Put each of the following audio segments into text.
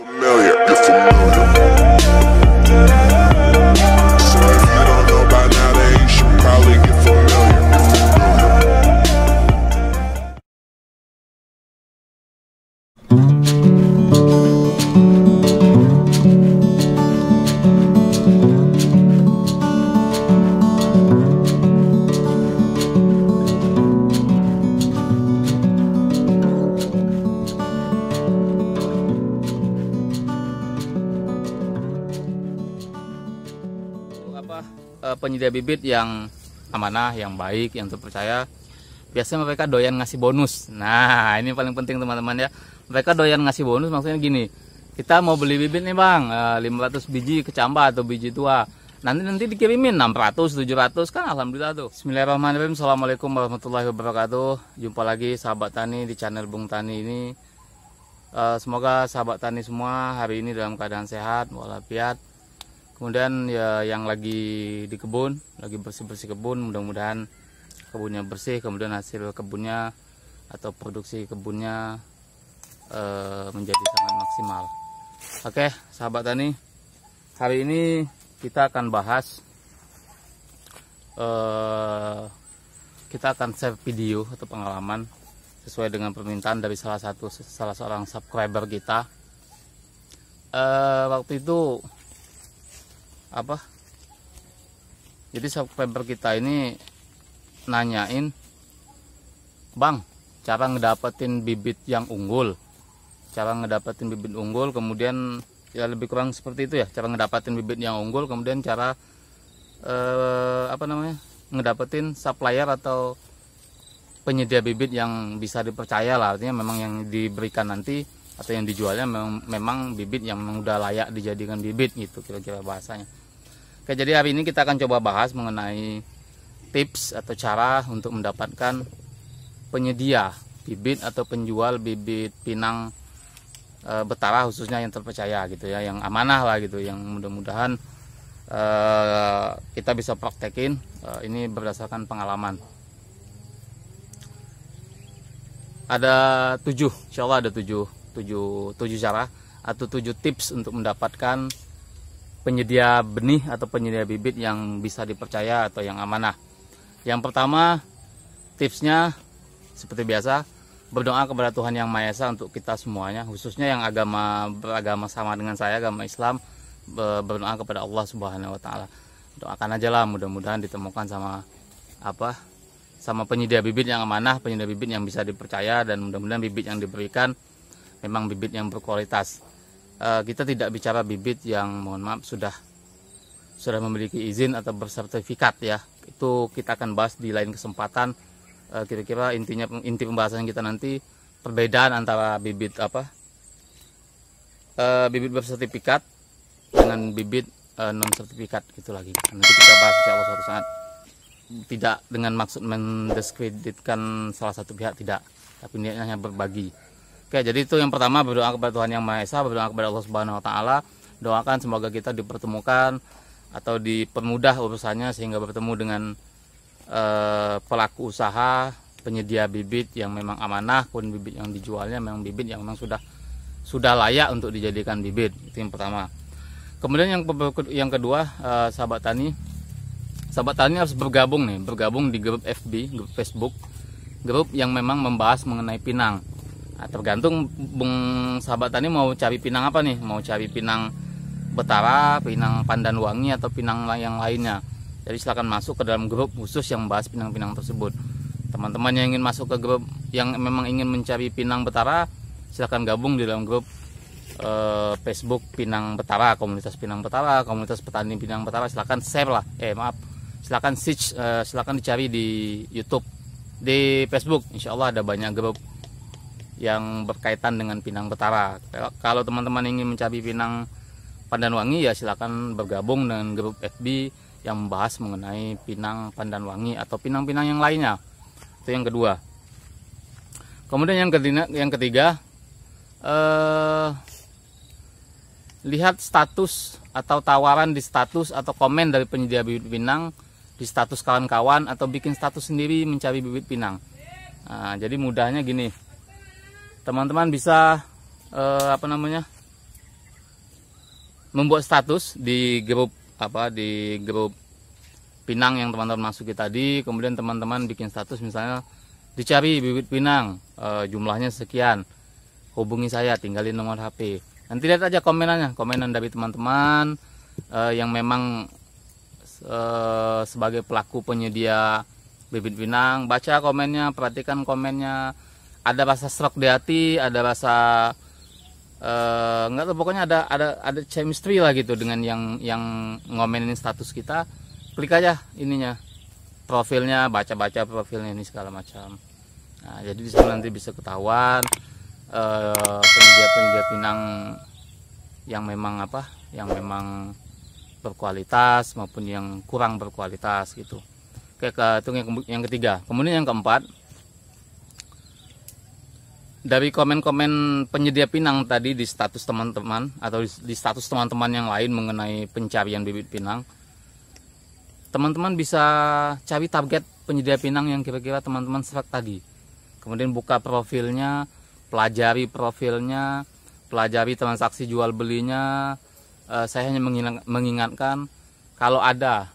Familiar, you're familiar. So if you don't know by now, then you should probably get familiar. Penyedia bibit yang amanah, yang baik, yang terpercaya, biasanya mereka doyan ngasih bonus. Nah, ini paling penting teman-teman ya. Mereka doyan ngasih bonus, maksudnya gini, kita mau beli bibit nih bang, 500 biji kecambah atau biji tua, nanti dikirimin 600, 700, kan alhamdulillah tuh. Bismillahirrahmanirrahim. Assalamualaikum warahmatullahi wabarakatuh. Jumpa lagi sahabat tani di channel Bung Tani ini. Semoga sahabat tani semua hari ini dalam keadaan sehat walafiat. Kemudian ya yang lagi di kebun, lagi bersih-bersih kebun, mudah-mudahan kebunnya bersih, kemudian hasil kebunnya atau produksi kebunnya menjadi sangat maksimal. Oke, sahabat tani, hari ini kita akan bahas, kita akan share video atau pengalaman sesuai dengan permintaan dari salah seorang subscriber kita. Waktu itu jadi subscriber kita ini nanyain, bang, cara ngedapetin bibit yang unggul, kemudian ya lebih kurang seperti itu ya, cara ngedapetin bibit yang unggul, kemudian cara ngedapetin supplier atau penyedia bibit yang bisa dipercaya lah, artinya memang yang diberikan nanti atau yang dijualnya memang bibit yang memang udah layak dijadikan bibit gitu, kira-kira bahasanya. Oke, jadi hari ini kita akan coba bahas mengenai tips atau cara untuk mendapatkan penyedia bibit atau penjual bibit pinang betara khususnya yang terpercaya gitu ya, yang amanah lah gitu, yang mudah-mudahan kita bisa praktekin. Ini berdasarkan pengalaman. Ada 7, insya Allah ada 7 cara atau 7 tips untuk mendapatkan penyedia benih atau penyedia bibit yang bisa dipercaya atau yang amanah. Yang pertama, tipsnya seperti biasa, berdoa kepada Tuhan Yang Maha Esa untuk kita semuanya, khususnya yang beragama sama dengan saya, agama Islam, berdoa kepada Allah Subhanahu wa taala. Doakan aja lah, mudah-mudahan ditemukan sama penyedia bibit yang amanah, penyedia bibit yang bisa dipercaya, dan mudah-mudahan bibit yang diberikan memang bibit yang berkualitas. Kita tidak bicara bibit yang mohon maaf sudah memiliki izin atau bersertifikat ya. Itu kita akan bahas di lain kesempatan. Kira-kira inti pembahasan kita nanti perbedaan antara bibit bibit bersertifikat dengan bibit non sertifikat gitu lagi. Nanti kita bahas insyaallah suatu saat. Tidak dengan maksud mendiskreditkan salah satu pihak, tidak, tapi niatnya hanya berbagi. Oke, jadi itu yang pertama, berdoa kepada Tuhan Yang Maha Esa, berdoa kepada Allah Subhanahu wa taala. Doakan semoga kita dipertemukan atau dipermudah urusannya sehingga bertemu dengan pelaku usaha, penyedia bibit yang memang amanah, pun bibit yang dijualnya memang bibit yang memang sudah layak untuk dijadikan bibit. Itu yang pertama. Kemudian yang kedua, sahabat tani harus bergabung di grup FB, grup Facebook, grup yang memang membahas mengenai pinang. Nah, tergantung sahabat tani mau cari pinang apa nih, mau cari pinang betara, pinang pandan wangi, atau pinang yang lainnya. Jadi silakan masuk ke dalam grup khusus yang membahas pinang-pinang tersebut. Teman-teman yang ingin masuk ke grup yang memang ingin mencari pinang betara, silakan gabung di dalam grup Facebook Pinang Betara, komunitas Pinang Betara, komunitas petani Pinang Betara. Silakan share lah, silakan search, silakan dicari di YouTube, di Facebook. Insya Allah ada banyak grup yang berkaitan dengan pinang betara. Kalau teman-teman ingin mencari pinang pandan wangi, ya silakan bergabung dengan grup FB yang membahas mengenai pinang pandan wangi atau pinang-pinang yang lainnya. Itu yang kedua. Kemudian yang ketiga, lihat status atau tawaran di status atau komen dari penyedia bibit pinang di status kawan-kawan, atau bikin status sendiri mencari bibit pinang. Nah, jadi mudahnya gini, teman-teman bisa membuat status di grup di grup pinang yang teman-teman masuki tadi. Kemudian teman-teman bikin status misalnya dicari bibit pinang, jumlahnya sekian, hubungi saya, tinggalin nomor HP. Nanti lihat aja komenan dari teman-teman yang memang sebagai pelaku penyedia bibit pinang. Baca komennya, perhatikan komennya. Ada rasa serok di hati, ada rasa nggak tahu, pokoknya ada chemistry lah gitu dengan yang ngomenin status kita. Klik aja ininya, profilnya, baca profilnya ini segala macam. Nah, jadi di sana nanti bisa ketahuan penyedia pinang yang memang berkualitas maupun yang kurang berkualitas gitu. Oke, itu yang ketiga. Kemudian yang keempat, dari komen-komen penyedia pinang tadi di status teman-teman atau di status teman-teman yang lain mengenai pencarian bibit pinang, teman-teman bisa cari target penyedia pinang yang kira-kira teman-teman serak tadi. Kemudian buka profilnya, pelajari profilnya, pelajari transaksi jual belinya. Saya hanya mengingatkan kalau ada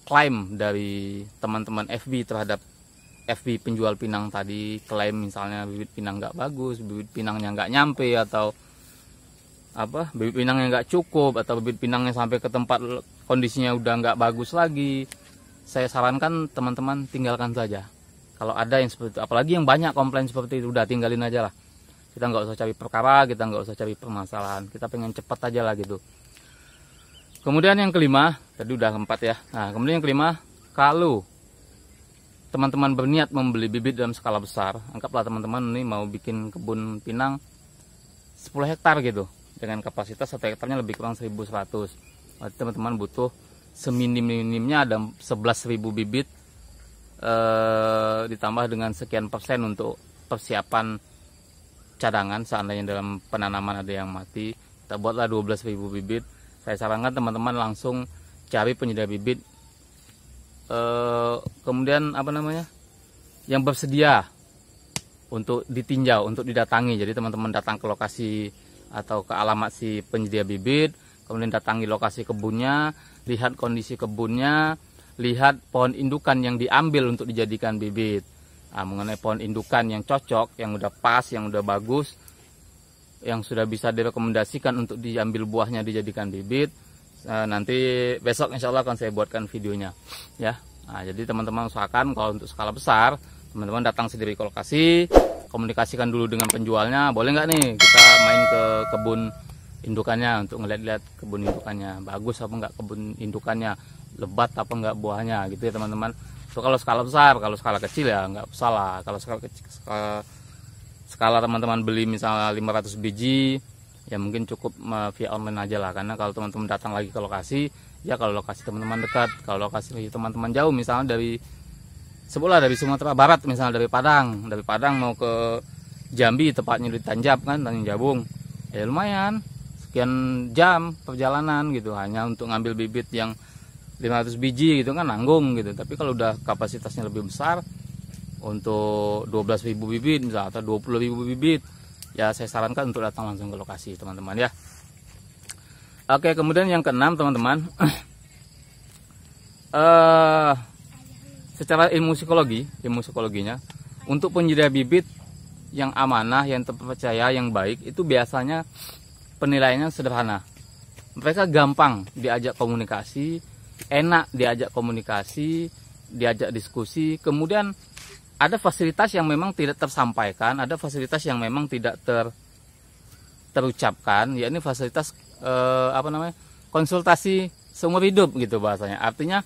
klaim dari teman-teman FB terhadap FB penjual pinang tadi, klaim misalnya bibit pinang nggak bagus, bibit pinangnya nggak nyampe, atau bibit pinangnya nggak cukup, atau bibit pinangnya sampai ke tempat kondisinya udah nggak bagus lagi, saya sarankan teman-teman tinggalkan saja. Kalau ada yang seperti itu, apalagi yang banyak komplain seperti itu, udah tinggalin aja lah. Kita nggak usah cari perkara, kita nggak usah cari permasalahan, kita pengen cepat aja lah gitu. Kemudian yang kelima, tadi udah 4 ya. Nah, kemudian yang kelima, kalau teman-teman berniat membeli bibit dalam skala besar, anggaplah teman-teman ini mau bikin kebun pinang 10 hektar gitu, dengan kapasitas 1 hektarnya lebih kurang 1.100. Berarti teman-teman butuh seminim-minimnya ada 11.000 bibit, ditambah dengan sekian persen untuk persiapan cadangan seandainya dalam penanaman ada yang mati. Kita buatlah 12.000 bibit. Saya sarankan teman-teman langsung cari penyedia bibit, kemudian yang bersedia untuk ditinjau, untuk didatangi. Jadi teman-teman datang ke lokasi atau ke alamat si penyedia bibit, kemudian datangi lokasi kebunnya, lihat kondisi kebunnya, lihat pohon indukan yang diambil untuk dijadikan bibit. Nah, mengenai pohon indukan yang cocok, yang udah pas, yang udah bagus, yang sudah bisa direkomendasikan untuk diambil buahnya dijadikan bibit, nanti besok insya Allah akan saya buatkan videonya ya. Nah, jadi teman-teman usahakan kalau untuk skala besar, teman-teman datang sendiri ke lokasi, komunikasikan dulu dengan penjualnya, boleh nggak nih kita main ke kebun indukannya untuk ngeliat-liat kebun indukannya, bagus apa nggak kebun indukannya, lebat apa nggak buahnya gitu ya teman-teman. So, kalau skala besar, kalau skala kecil ya nggak salah. Kalau skala kecil, skala teman-teman beli misalnya 500 biji, ya mungkin cukup via online aja lah. Karena kalau teman-teman datang lagi ke lokasi, ya kalau lokasi teman-teman dekat, kalau lokasi teman-teman jauh, misalnya dari Sumatera Barat, misalnya dari Padang mau ke Jambi, tepatnya di Tanjab kan, Tanjung Jabung, ya lumayan sekian jam perjalanan gitu, hanya untuk ngambil bibit yang 500 biji gitu kan, nanggung gitu. Tapi kalau udah kapasitasnya lebih besar, untuk 12.000 bibit misalnya, atau 20.000 bibit, ya saya sarankan untuk datang langsung ke lokasi teman-teman ya. Oke, kemudian yang keenam teman-teman, secara ilmu psikologinya, untuk penyedia bibit yang amanah, yang terpercaya, yang baik, itu biasanya penilaiannya sederhana. Mereka gampang diajak komunikasi, enak diajak komunikasi, diajak diskusi. Kemudian ada fasilitas yang memang tidak tersampaikan, ada fasilitas yang memang tidak terucapkan, yakni fasilitas konsultasi seumur hidup gitu bahasanya. Artinya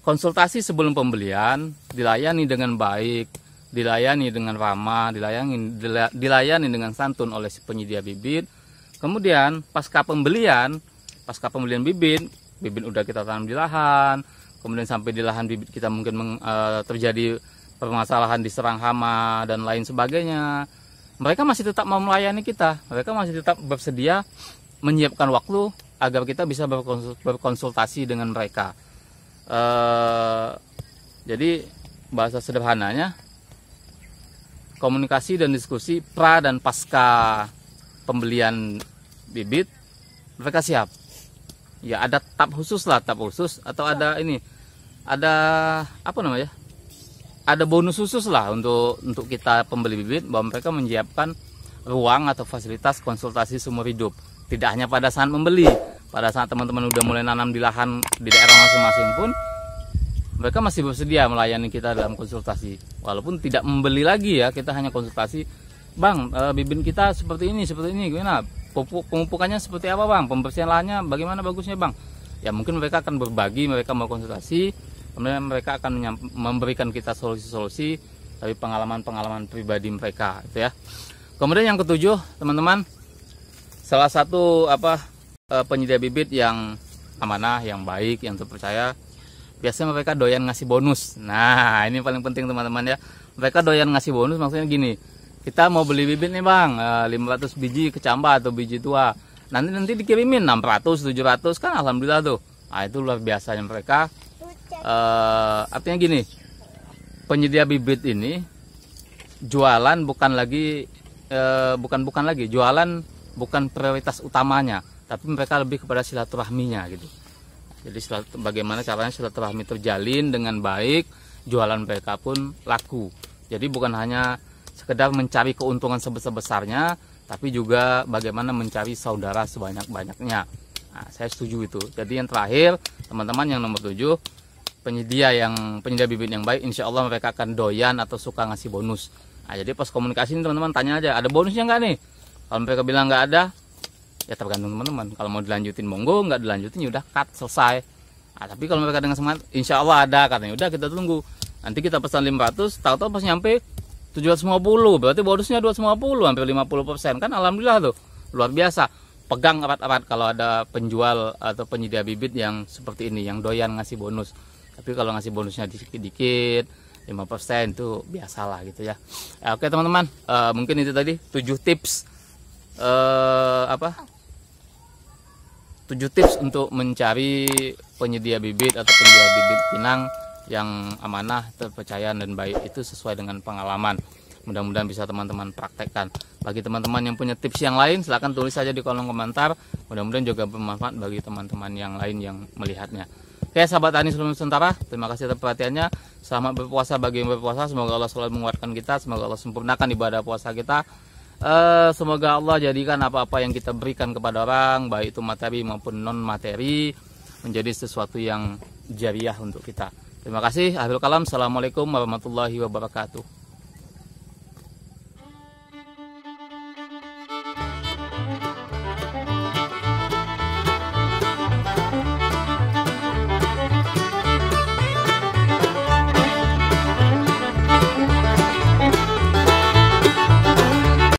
konsultasi sebelum pembelian dilayani dengan baik, dilayani dengan ramah, dilayani dengan santun oleh si penyedia bibit. Kemudian pasca pembelian bibit udah kita tanam di lahan, kemudian sampai di lahan bibit kita mungkin terjadi permasalahan diserang hama dan lain sebagainya. Mereka masih tetap mau melayani kita, mereka masih tetap bersedia menyiapkan waktu agar kita bisa berkonsultasi dengan mereka. Jadi bahasa sederhananya, komunikasi dan diskusi pra dan pasca pembelian bibit, mereka siap. Ya ada tab khusus lah, tab khusus atau ada ini, ada apa namanya? Ada bonus khusus lah untuk kita pembeli bibit, bahwa mereka menyiapkan ruang atau fasilitas konsultasi seumur hidup. Tidak hanya pada saat membeli, pada saat teman-teman udah mulai nanam di lahan di daerah masing-masing pun mereka masih bersedia melayani kita dalam konsultasi. Walaupun tidak membeli lagi ya, kita hanya konsultasi. Bang, bibit kita seperti ini, gimana? Pemupukannya seperti apa bang? Pembersihan lahannya bagaimana bagusnya bang? Ya mungkin mereka akan berbagi, mereka mau konsultasi. Kemudian mereka akan memberikan kita solusi-solusi dari pengalaman-pengalaman pribadi mereka, gitu ya. Kemudian yang ketujuh, teman-teman, salah satu penyedia bibit yang amanah, yang baik, yang terpercaya, biasanya mereka doyan ngasih bonus. Nah, ini paling penting teman-teman ya. Mereka doyan ngasih bonus, maksudnya gini. Kita mau beli bibit nih bang, 500 biji kecambah atau biji tua. Nanti dikirimin 600, 700 kan alhamdulillah tuh. Nah, itu luar biasanya mereka. Artinya gini, penyedia bibit ini jualan bukan lagi jualan bukan prioritas utamanya, tapi mereka lebih kepada silaturahminya gitu. Jadi bagaimana caranya silaturahmi terjalin dengan baik, jualan mereka pun laku. Jadi bukan hanya sekedar mencari keuntungan sebesar-besarnya, tapi juga bagaimana mencari saudara sebanyak-banyaknya. Nah, saya setuju itu. Jadi yang terakhir, teman-teman, yang nomor 7, penyedia bibit yang baik, insya Allah mereka akan doyan atau suka ngasih bonus. Nah, jadi pas komunikasi ini teman-teman tanya aja, ada bonusnya nggak nih? Kalau mereka bilang nggak ada, ya tergantung teman-teman. Kalau mau dilanjutin monggo, nggak dilanjutin ya udah cut, selesai. Nah, tapi kalau mereka dengan semangat, insya Allah ada, katanya udah kita tunggu. Nanti kita pesan 500, tahu-tahu pas nyampe 750, berarti bonusnya 250, hampir 50%. Kan alhamdulillah tuh, luar biasa. Pegang erat-erat kalau ada penjual atau penyedia bibit yang seperti ini, yang doyan ngasih bonus. Tapi kalau ngasih bonusnya dikit-dikit, 5% itu biasalah gitu ya. Oke teman-teman, mungkin itu tadi 7 tips 7 tips untuk mencari penyedia bibit atau penjual bibit pinang yang amanah, terpercaya dan baik, itu sesuai dengan pengalaman. Mudah-mudahan bisa teman-teman praktekkan. Bagi teman-teman yang punya tips yang lain, silahkan tulis saja di kolom komentar. Mudah-mudahan juga bermanfaat bagi teman-teman yang lain yang melihatnya. Oke sahabat tani seluruh Nusantara, terima kasih atas perhatiannya. Selamat berpuasa bagi yang berpuasa. Semoga Allah selalu menguatkan kita. Semoga Allah sempurnakan ibadah puasa kita. Semoga Allah jadikan apa-apa yang kita berikan kepada orang, baik itu materi maupun non materi, menjadi sesuatu yang jariah untuk kita. Terima kasih. Akhirul kalam. Assalamualaikum warahmatullahi wabarakatuh.